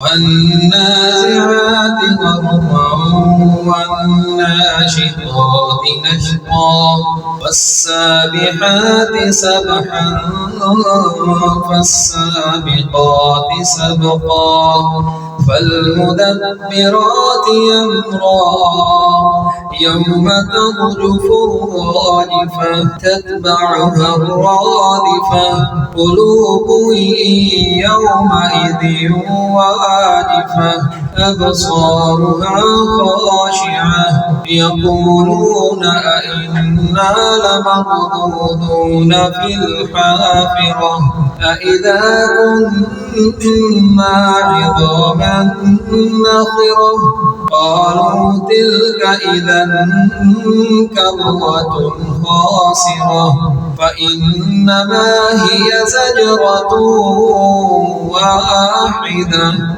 والنازعات غرقا والناشطات نشطا والسابحات سبحا فالسابقات سبقا فالمدبرات أمرا يوم ترجف الراجفة تتبعها الرادفة قلوب يومئذ واجفة أبصارها خاشعة يقولون أئنا لمردودون في الحافرة أئذا كنا عظاما نخرة قالوا تلك إذا كرة خاسرة فإنما هي زجرة واحدة